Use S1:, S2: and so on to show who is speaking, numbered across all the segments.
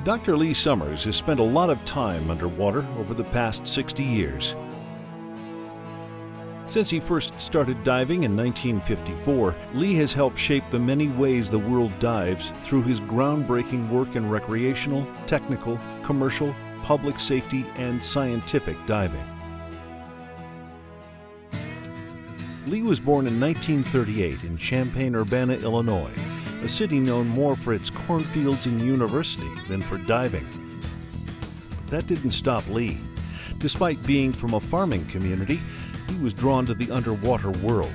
S1: Dr. Lee Summers has spent a lot of time underwater over the past 60 years. Since he first started diving in 1954, Lee has helped shape the many ways the world dives through his groundbreaking work in recreational, technical, commercial, public safety, and scientific diving. Lee was born in 1938 in Champaign-Urbana, Illinois, a city known more for its cornfields and university than for diving. But that didn't stop Lee. Despite being from a farming community, he was drawn to the underwater world.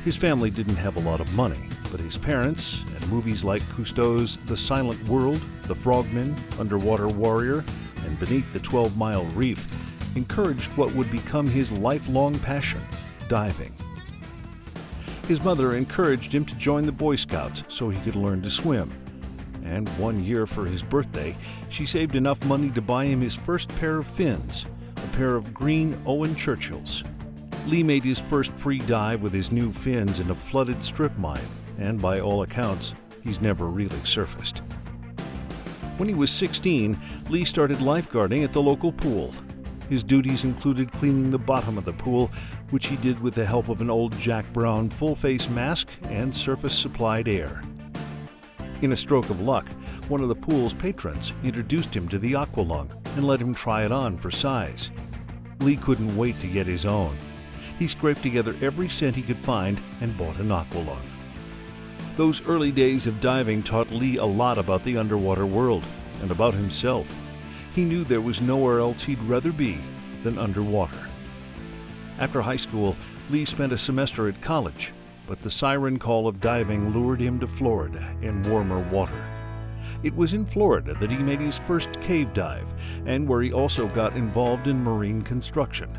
S1: His family didn't have a lot of money, but his parents, and movies like Cousteau's The Silent World, The Frogman, Underwater Warrior, and Beneath the 12-Mile Reef, encouraged what would become his lifelong passion, diving. His mother encouraged him to join the Boy Scouts so he could learn to swim. And one year for his birthday, she saved enough money to buy him his first pair of fins, a pair of green Owen Churchills. Lee made his first free dive with his new fins in a flooded strip mine, and by all accounts, he's never really surfaced. When he was 16, Lee started lifeguarding at the local pool. His duties included cleaning the bottom of the pool, which he did with the help of an old Jack Brown full-face mask and surface-supplied air. In a stroke of luck, one of the pool's patrons introduced him to the aqualung and let him try it on for size. Lee couldn't wait to get his own. He scraped together every cent he could find and bought an aqualung. Those early days of diving taught Lee a lot about the underwater world and about himself. He knew there was nowhere else he'd rather be than underwater. After high school, Lee spent a semester at college, but the siren call of diving lured him to Florida and warmer water. It was in Florida that he made his first cave dive, and where he also got involved in marine construction.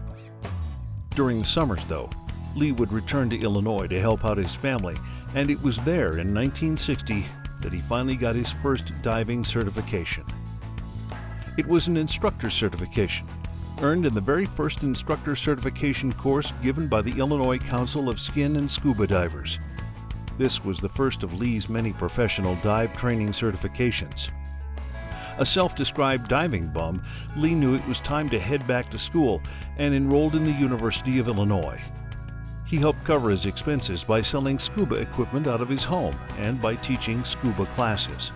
S1: During the summers, though, Lee would return to Illinois to help out his family, and it was there in 1960 that he finally got his first diving certification. It was an instructor certification, earned in the very first instructor certification course given by the Illinois Council of Skin and Scuba Divers. This was the first of Lee's many professional dive training certifications. A self-described diving bum, Lee knew it was time to head back to school and enrolled in the University of Illinois. He helped cover his expenses by selling scuba equipment out of his home and by teaching scuba classes.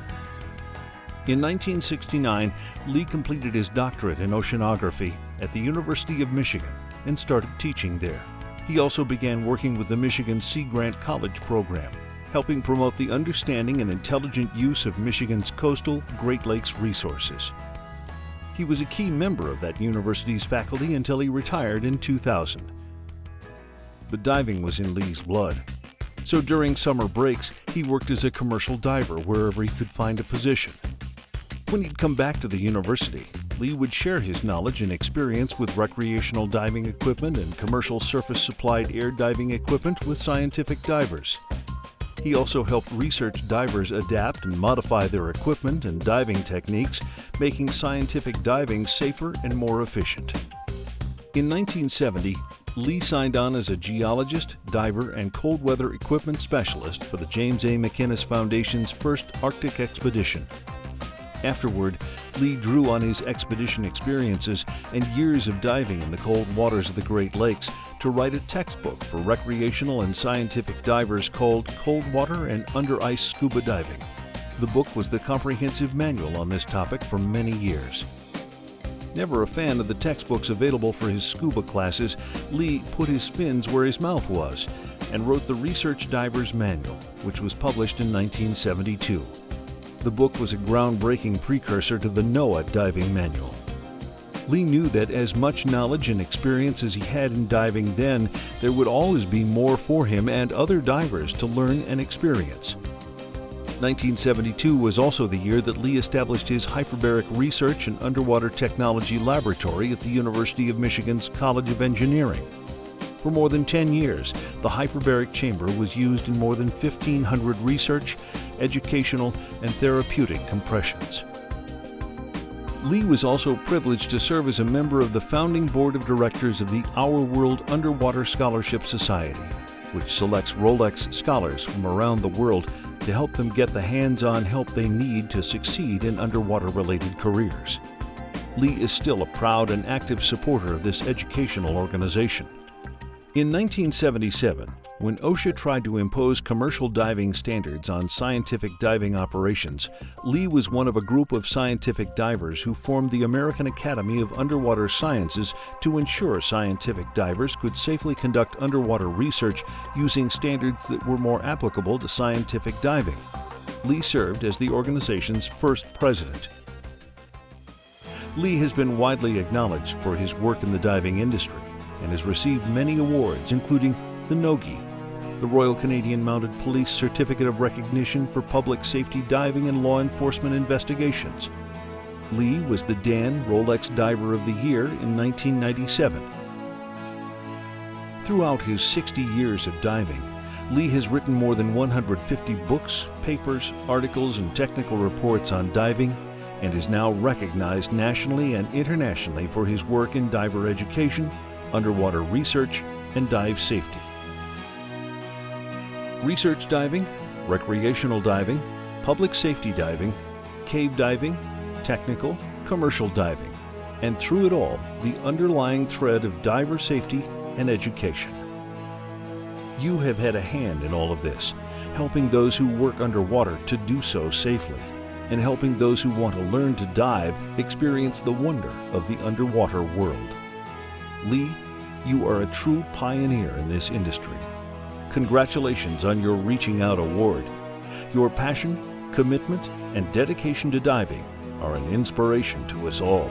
S1: In 1969, Lee completed his doctorate in oceanography at the University of Michigan and started teaching there. He also began working with the Michigan Sea Grant College program, helping promote the understanding and intelligent use of Michigan's coastal Great Lakes resources. He was a key member of that university's faculty until he retired in 2000. But diving was in Lee's blood. So during summer breaks, he worked as a commercial diver wherever he could find a position. When he'd come back to the university, Lee would share his knowledge and experience with recreational diving equipment and commercial surface-supplied air diving equipment with scientific divers. He also helped research divers adapt and modify their equipment and diving techniques, making scientific diving safer and more efficient. In 1970, Lee signed on as a geologist, diver, and cold weather equipment specialist for the James A. McInnes Foundation's first Arctic expedition. Afterward, Lee drew on his expedition experiences and years of diving in the cold waters of the Great Lakes to write a textbook for recreational and scientific divers called Cold Water and Under Ice Scuba Diving. The book was the comprehensive manual on this topic for many years. Never a fan of the textbooks available for his scuba classes, Lee put his fins where his mouth was and wrote the Research Diver's Manual, which was published in 1972. The book was a groundbreaking precursor to the NOAA Diving Manual. Lee knew that as much knowledge and experience as he had in diving then, there would always be more for him and other divers to learn and experience. 1972 was also the year that Lee established his hyperbaric research and underwater technology laboratory at the University of Michigan's College of Engineering. For more than 10 years, the hyperbaric chamber was used in more than 1,500 research, educational, and therapeutic compressions. Lee was also privileged to serve as a member of the founding board of directors of the Our World Underwater Scholarship Society, which selects Rolex scholars from around the world to help them get the hands-on help they need to succeed in underwater-related careers. Lee is still a proud and active supporter of this educational organization. In 1977, when OSHA tried to impose commercial diving standards on scientific diving operations, Lee was one of a group of scientific divers who formed the American Academy of Underwater Sciences to ensure scientific divers could safely conduct underwater research using standards that were more applicable to scientific diving. Lee served as the organization's first president. Lee has been widely acknowledged for his work in the diving industry and has received many awards, including the Nogi, the Royal Canadian Mounted Police Certificate of Recognition for Public Safety Diving and Law Enforcement Investigations. Lee was the Dan Rolex Diver of the Year in 1997. Throughout his 60 years of diving, Lee has written more than 150 books, papers, articles, and technical reports on diving, and is now recognized nationally and internationally for his work in diver education, underwater research, and dive safety. Research diving, recreational diving, public safety diving, cave diving, technical, commercial diving, and through it all, the underlying thread of diver safety and education. You have had a hand in all of this, helping those who work underwater to do so safely, and helping those who want to learn to dive experience the wonder of the underwater world. Lee, you are a true pioneer in this industry. Congratulations on your Reaching Out Award. Your passion, commitment, and dedication to diving are an inspiration to us all.